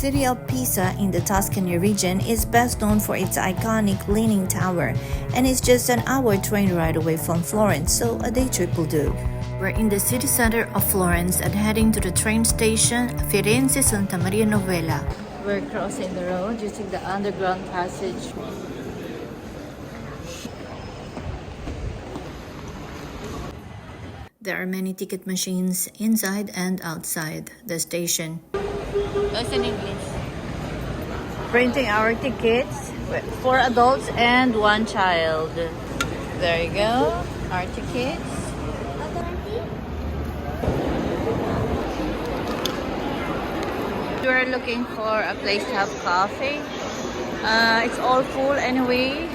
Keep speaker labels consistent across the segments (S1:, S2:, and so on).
S1: city of Pisa in the Tuscany region is best known for its iconic Leaning Tower, and it's just an hour train ride away from Florence, so a day trip will do. We're in the city center of Florence and heading to the train station Firenze Santa Maria Novella. We're crossing the road using the underground passage. There are many ticket machines inside and outside the station. That's in English. Printing our tickets for adults and one child. There you go, our tickets. We're looking for a place to have coffee. It's all full anyway.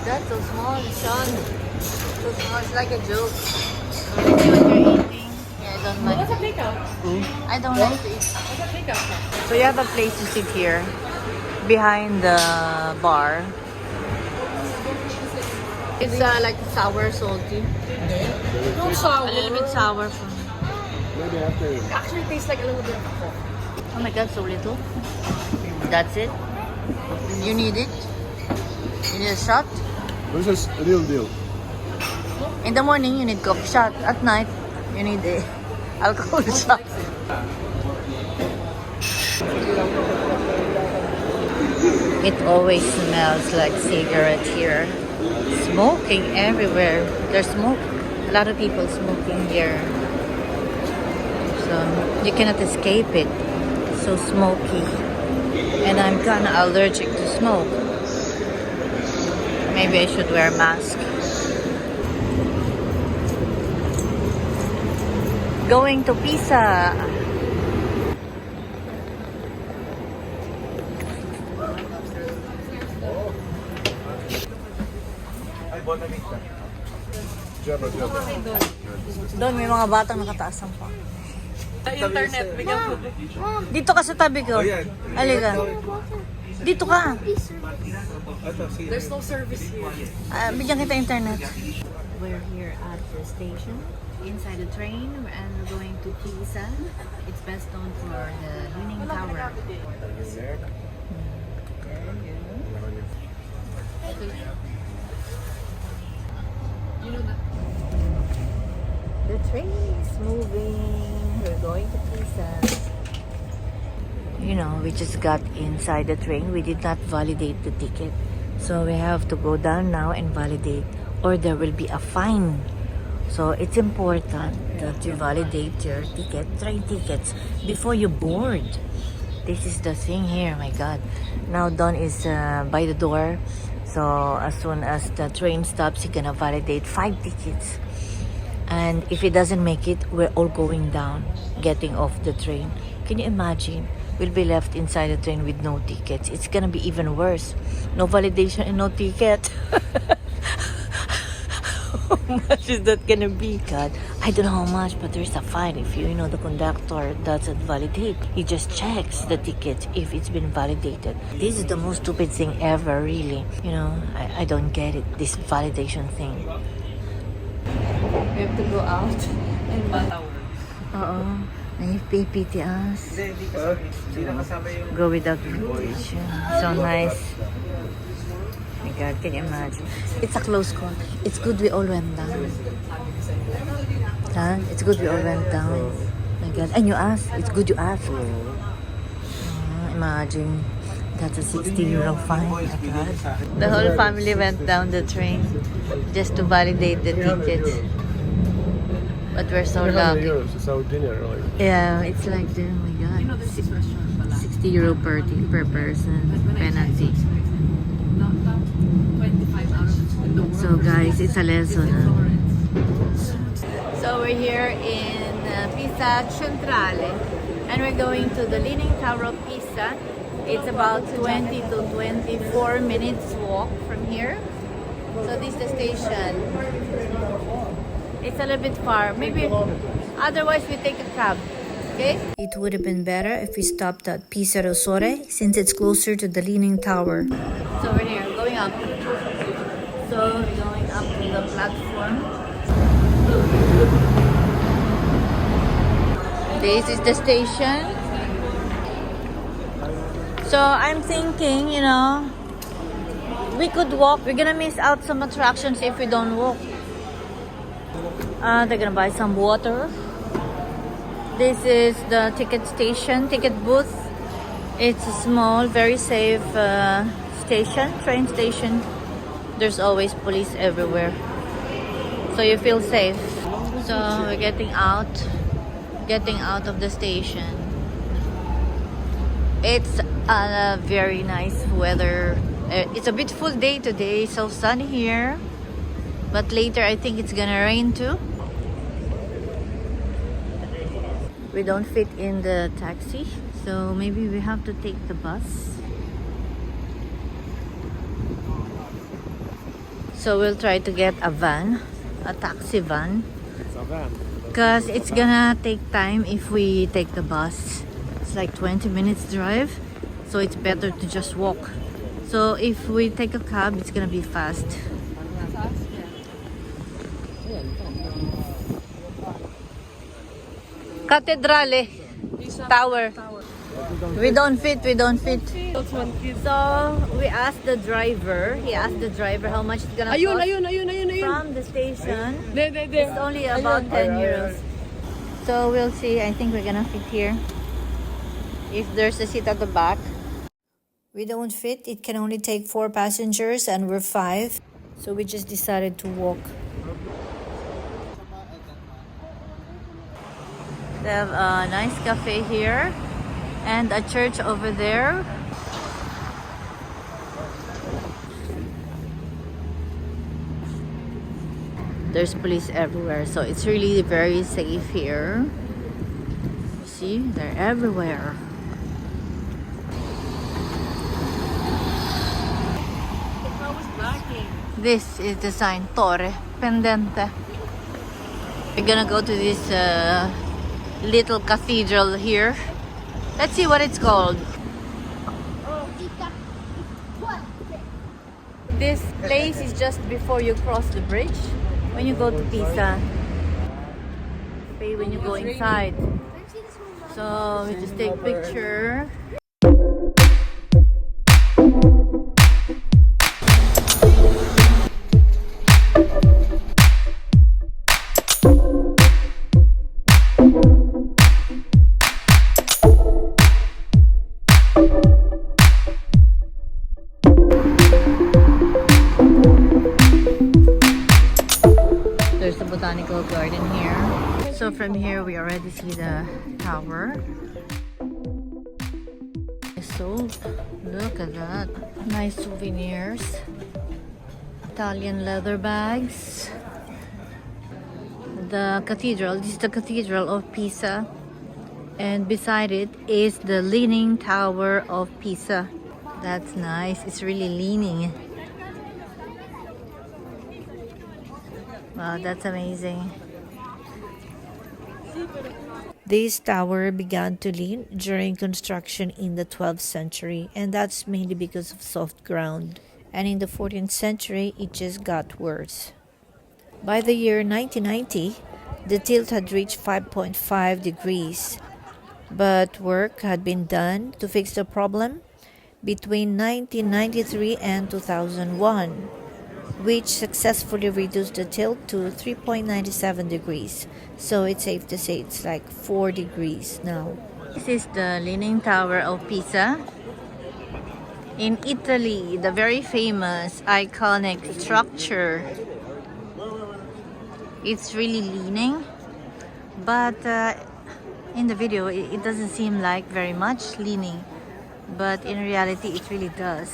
S1: That's so small, Sean. So small, it's like a joke. When I see what you're eating, yeah, I don't like.
S2: What's a takeout?
S1: I don't like to eat.
S2: What's a takeout?
S1: So you have a place to sit here, behind the bar. It's like sour, salty.
S2: No sour.
S1: A little bit sour for me.
S3: Maybe after.
S2: It actually tastes like a little bit of coffee.
S1: Oh my god, so little. That's it? You need it? You need a shot?
S3: This is a real deal.
S1: In the morning, you need coffee shot. At night, you need a alcohol shot. It always smells like cigarette here. Smoking everywhere. There's smoke. A lot of people smoking here. So you cannot escape it. It's so smoky. And I'm kind of allergic to smoke. Maybe I should wear a mask. Going to Pisa. Doon may mga batang nakataasan pa.
S2: Internet, bigyan ko.
S1: Dito ka sa tabi ko. Halika. Dito ka.
S2: There's no service here.
S1: Bigyan kita internet. We're here at the station, inside the train, and we're going to Pisa. It's best known for the Leaning Tower.
S2: You know that.
S1: The train is moving. We're going to Pisa. You know, we just got inside the train. We did not validate the ticket. So we have to go down now and validate, or there will be a fine. So it's important that you validate your ticket, train tickets, before you board. This is the thing here, my God. Now Don is by the door. So as soon as the train stops, he's gonna validate 5 tickets. And if he doesn't make it, we're all going down, getting off the train. Can you imagine? We'll be left inside the train with no tickets. It's gonna be even worse. No validation and no ticket. How much is that gonna be, God? I don't know how much, but there's a fine if you know the conductor doesn't validate. He just checks the ticket if it's been validated. This is the most stupid thing ever, really. You know, I don't get it, this validation thing. We have to go out and May pity us. Go without invitation. So nice. My God, can you imagine? It's a close call. It's good we all went down. Huh? It's good we all went down. My God. And you asked. It's good you asked. Imagine. That's a 60-euro fine. My God. The whole family went down the train just to validate the tickets. But we're so lucky.
S3: It's our dinner, right?
S1: Yeah, it's like, oh my God.
S2: You know this is restaurant.
S1: 60 euro per person penalty.
S2: 25 out of the world.
S1: So guys, it's a lesson. So we're here in Pisa Centrale, and we're going to the Leaning Tower of Pisa. It's about 20 to 24 minutes walk from here. So this is the station. It's a little bit far. Maybe otherwise we take a cab. Okay? It would have been better if we stopped at Pisa Rossore since it's closer to the Leaning Tower. So we're here, going up. So we're going up to the platform. This is the station. So I'm thinking, you know, we could walk. We're gonna miss out some attractions if we don't walk. They're gonna buy some water. This is the ticket station, ticket booth. It's a small, very safe station, train station. There's always police everywhere, so you feel safe. So we're getting out of the station. It's a very nice weather. It's a beautiful day today, so sunny here, but later I think it's gonna rain too. We don't fit in the taxi, so maybe we have to take the bus. So we'll try to get a van, a taxi van,
S3: It's a van.
S1: because it's gonna take time if we take the bus. It's like 20 minutes drive, so it's better to just walk. So if we take a cab, it's gonna be fast. Cathedrale Tower. We don't fit. So we asked the driver. He asked the driver how much it's gonna cost from the station. It's only about 10 euros. So we'll see. I think we're gonna fit here. If there's a seat at the back. We don't fit. It can only take 4 passengers and we're 5. So we just decided to walk. They have a nice cafe here and a church over there. There's police everywhere, so it's really very safe here. You see, they're everywhere. This is the sign, Torre Pendente. We're gonna go to this little cathedral here. Let's see what it's called. This place is just before you cross the bridge when you go to Pisa. Pay when you go inside. So we just take picture. There's a botanical garden here. So from here we already see the tower. So look at that. Nice souvenirs. Italian leather bags. The cathedral. This is the Cathedral of Pisa. And beside it is the Leaning Tower of Pisa. That's nice. It's really leaning. Wow, that's amazing. This tower began to lean during construction in the 12th century, and that's mainly because of soft ground. And in the 14th century, it just got worse. By the year 1990, the tilt had reached 5.5 degrees, but work had been done to fix the problem between 1993 and 2001. Which successfully reduced the tilt to 3.97 degrees. So it's safe to say it's like 4 degrees now. This is the Leaning Tower of Pisa. In Italy, the very famous, iconic structure. It's really leaning, but in the video, it doesn't seem like very much leaning. But in reality, it really does.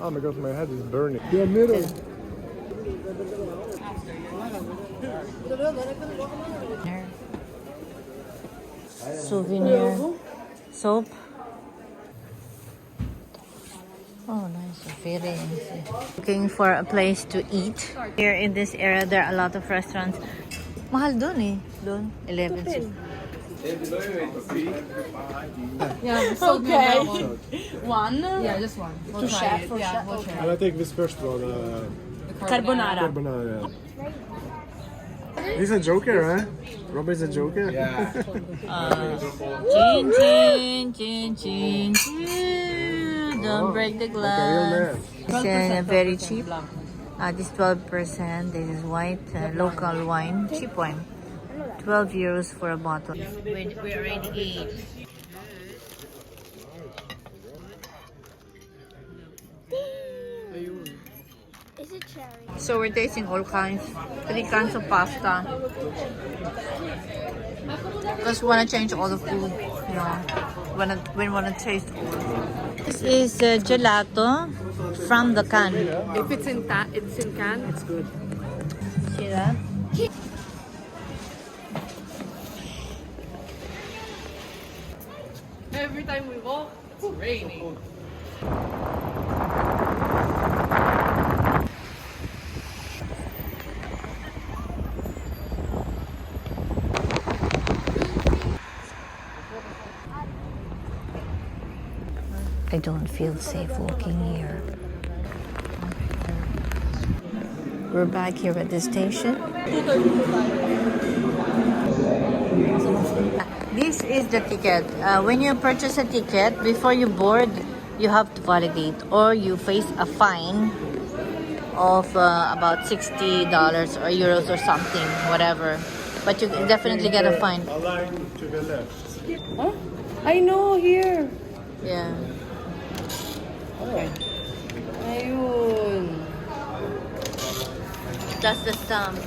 S3: Oh my god, my head is burning. Yeah, middle.
S1: Souvenir soap. Oh, nice. Very nice. Looking for a place to eat. Here in this area, there are a lot of restaurants. Mahal dun eh. Dun, 11.
S2: Yeah, so
S4: Okay.
S2: good.
S4: One.
S2: Yeah, just one. We'll
S4: To
S2: try
S4: chef,
S2: it.
S4: for
S2: Yeah,
S4: chef,
S2: we'll
S4: okay.
S2: try
S3: And I take this first one.
S4: Carbonara.
S3: Carbonara. He's a joker, huh? Robert's a joker? Yeah.
S1: Chin, chin, chin, chin, chin. Don't break the
S3: Like a real
S1: glass.
S3: man.
S1: It's very cheap. This 12%. This is white local wine, cheap wine. 12 euros for a bottle. We already ate.
S5: Is it cherry?
S1: So we're tasting all kinds. 3 kinds of pasta. Because we want to change all the food. You know, we want to taste all. This is gelato from the can.
S2: If it's in can, it's good.
S1: See that?
S2: Every time we walk, it's raining.
S1: I don't feel safe walking here. We're back here at the station. This is the ticket. When you purchase a ticket, before you board, you have to validate or you face a fine of about $60 or euros or something, whatever. But you definitely get a fine.
S3: A line to the left.
S4: I know, here.
S1: Yeah.
S4: Ayun.
S1: That's the stamp.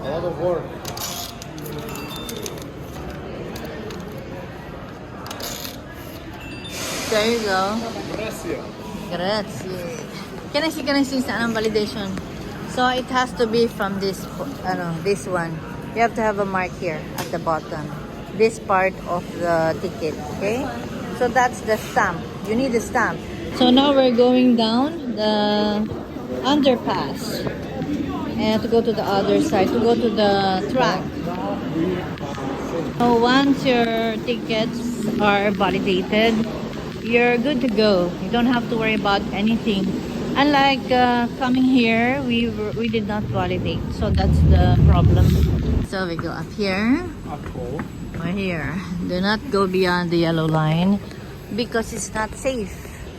S3: A lot of work.
S1: There you go.
S3: Gracias.
S1: Grazie. Can I see saan ang validation? So it has to be from this this one. You have to have a mark here at the bottom. This part of the ticket, okay? So that's the stamp. You need a stamp. So now we're going down the underpass and to go to the other side, to go to the track. So once your tickets are validated, you're good to go. You don't have to worry about anything. Unlike coming here, we did not validate, so that's the problem. So we go up here. We're here. Do not go beyond the yellow line because it's not safe.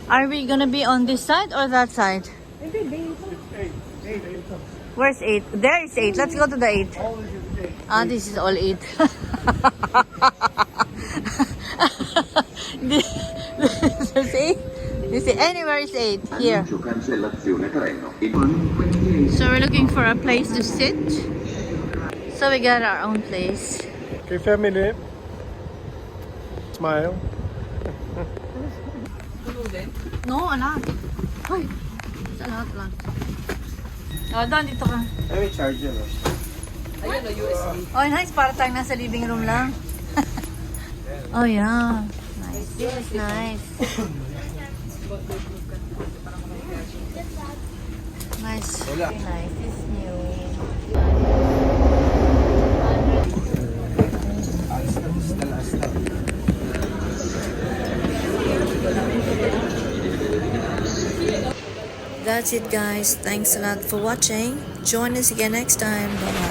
S1: Are we gonna be on this side or that side? Where's 8? There is 8. Let's go to the 8. Ah, this is all 8. This is 8. This is anywhere is 8. Here. So we're looking for a place to sit. So we got our own place.
S3: Okay, family. Smile.
S1: No, anak. Hoy. Sa lahat lang. Oh, Dan, dito ka.
S3: Let me charge you.
S2: Ayun, na USB.
S1: Oh, nice. Para tayong nasa living room lang. Oh, yeah. Nice. This is nice. Nice. Very nice. This is new. That's it, guys. Thanks a lot for watching. Join us again next time. Bye-bye.